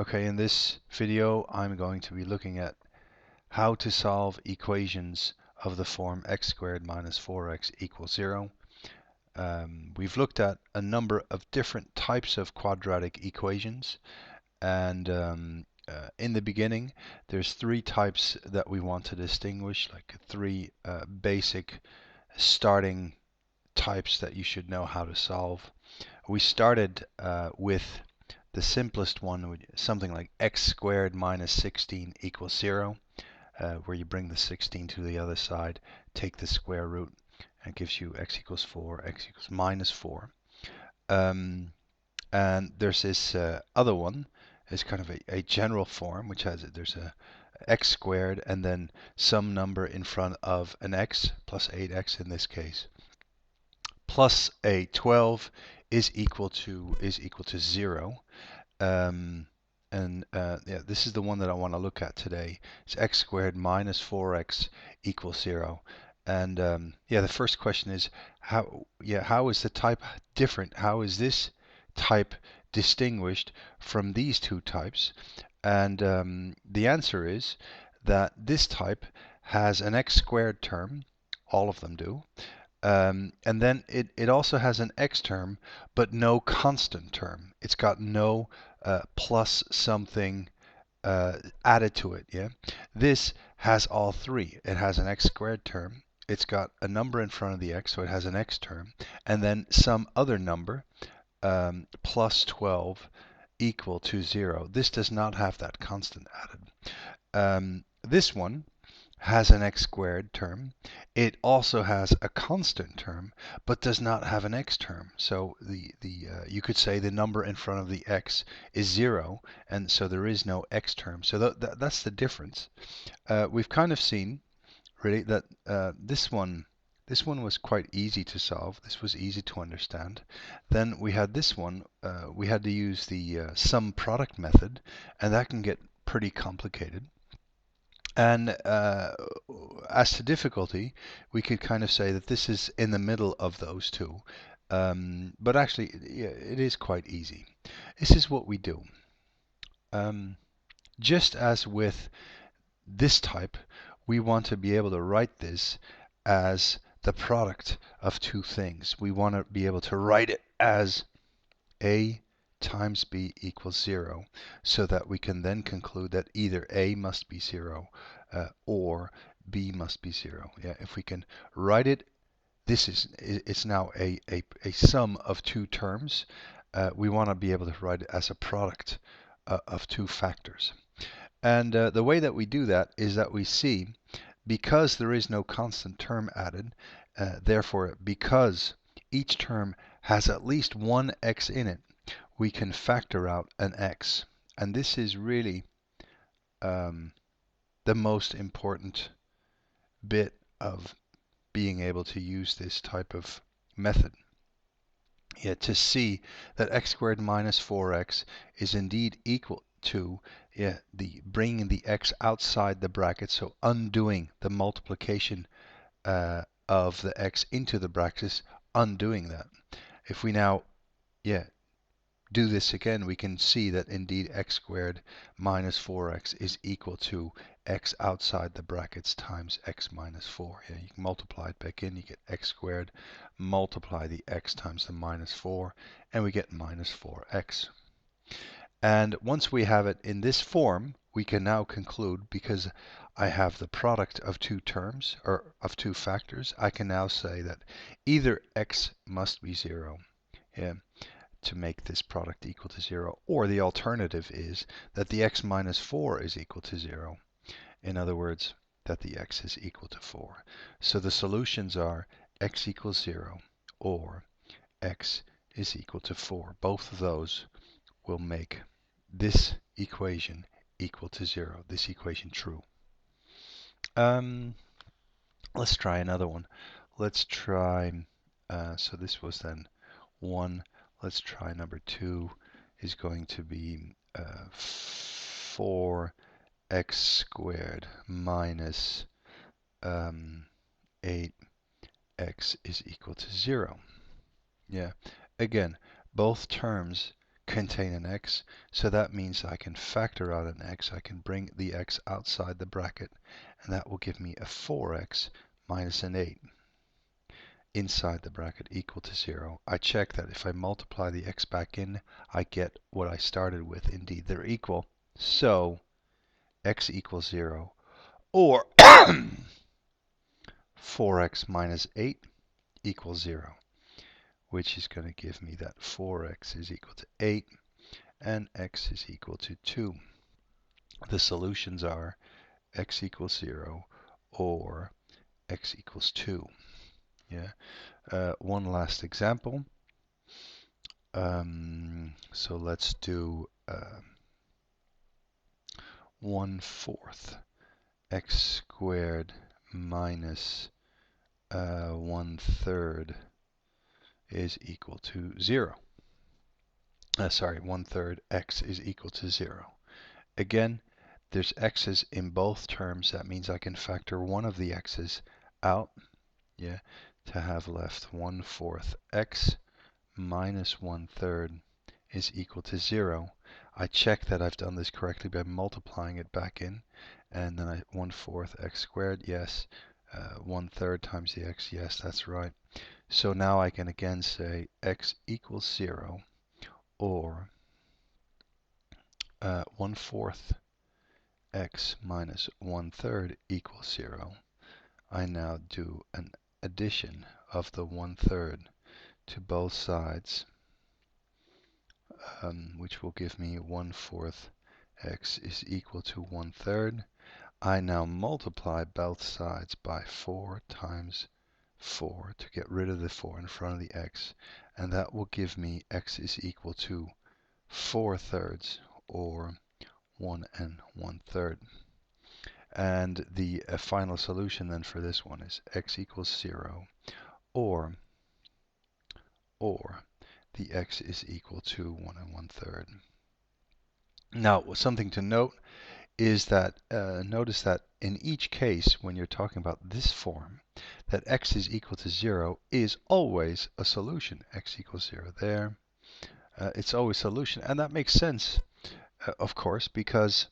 Okay, in this video I'm going to be looking at how to solve equations of the form x squared minus 4x equals 0. We've looked at a number of different types of quadratic equations, and in the beginning there's three types that we want to distinguish, like three basic starting types that you should know how to solve. We started with the simplest one, something like x squared minus 16 equals 0, where you bring the 16 to the other side, take the square root, and it gives you x equals 4, x equals minus 4. And there's this other one, is kind of a general form, which has there's a x squared and then some number in front of an x, plus 8x in this case, plus a 12 is equal to 0. Yeah, this is the one that I want to look at today. It's x squared minus 4x equals 0. And yeah, the first question is how is the type different? How is this type distinguished from these two types? And the answer is that this type has an x squared term. All of them do. And then it also has an x term, but no constant term. It's got no plus something added to it. Yeah, this has all three. It has an x squared term. It's got a number in front of the x, so it has an x term, and then some other number, plus 12 equal to 0. This does not have that constant added. This one has an x squared term. It also has a constant term, but does not have an x term. So you could say the number in front of the x is 0, and so there is no x term. So that's the difference. We've kind of seen really that this one was quite easy to solve. This was easy to understand. Then we had this one. We had to use the sum product method, and that can get pretty complicated. And as to difficulty, we could kind of say that this is in the middle of those two. But actually, yeah, it is quite easy. This is what we do. Just as with this type, we want to be able to write this as the product of two things. We want to be able to write it as A times B equals 0, so that we can then conclude that either A must be 0 or B must be 0. Yeah, if we can write it, it's now a sum of two terms. We want to be able to write it as a product of two factors. And the way that we do that is that we see, because there is no constant term added, therefore because each term has at least one x in it, we can factor out an x. And this is really the most important bit of being able to use this type of method. Yeah, to see that x squared minus 4x is indeed equal to bringing the x outside the bracket, so undoing the multiplication of the x into the brackets, undoing that. If we now do this again, we can see that indeed x squared minus 4x is equal to x outside the brackets times x minus 4. Yeah, you can multiply it back in, you get x squared, multiply the x times the minus 4, and we get minus 4x. And once we have it in this form, we can now conclude, because I have the product of two terms, or of two factors, I can now say that either x must be 0. Yeah, to make this product equal to 0, or the alternative is that the x minus 4 is equal to 0. In other words, that the x is equal to 4. So the solutions are x equals 0 or x is equal to 4. Both of those will make this equation equal to 0, this equation true. Let's try another one. Let's try, so this was then 1. Let's try number 2 is going to be 4x squared minus 8x is equal to 0. Yeah, again, both terms contain an x, so that means I can factor out an x. I can bring the x outside the bracket, and that will give me a 4x minus an 8 inside the bracket equal to 0. I check that if I multiply the x back in, I get what I started with. Indeed, they're equal. So x equals 0, or 4x minus 8 equals 0, which is going to give me that 4x is equal to 8 and x is equal to 2. The solutions are x equals 0 or x equals 2. Yeah. One last example. So let's do 1/4 x squared minus 1/3 is equal to 0. Sorry, 1/3 x is equal to 0. Again, there's x's in both terms. That means I can factor one of the x's out, yeah, to have left 1/4 x minus 1/3 is equal to 0. I check that I've done this correctly by multiplying it back in, and then 1/4 x squared, yes. 1/3 times the x, yes, that's right. So now I can again say x equals 0, or 1/4 x minus 1/3 equals 0. I now do an addition of the 1/3 to both sides, which will give me 1/4 x is equal to 1/3. I now multiply both sides by 4 times 4 to get rid of the 4 in front of the x, and that will give me x is equal to 4/3, or 1 1/3. And the final solution then for this one is x equals 0, or the x is equal to 1 1/3. Now, something to note is that notice that in each case, when you're talking about this form, that x is equal to 0 is always a solution. X equals 0 there. It's always solution, and that makes sense, of course, because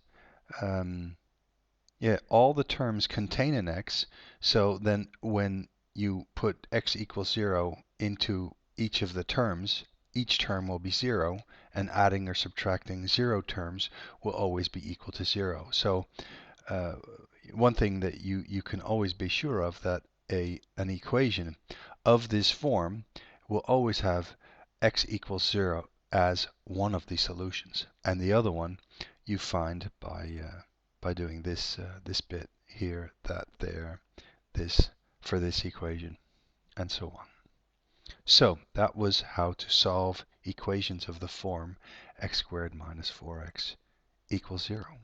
yeah, all the terms contain an x. So then when you put x equals 0 into each of the terms, each term will be 0, and adding or subtracting 0 terms will always be equal to 0. So one thing that you can always be sure of, that an equation of this form will always have x equals 0 as one of the solutions, and the other one you find by doing this this bit here, that, there, this for this equation, and so on. So that was how to solve equations of the form x squared minus 4x equals 0.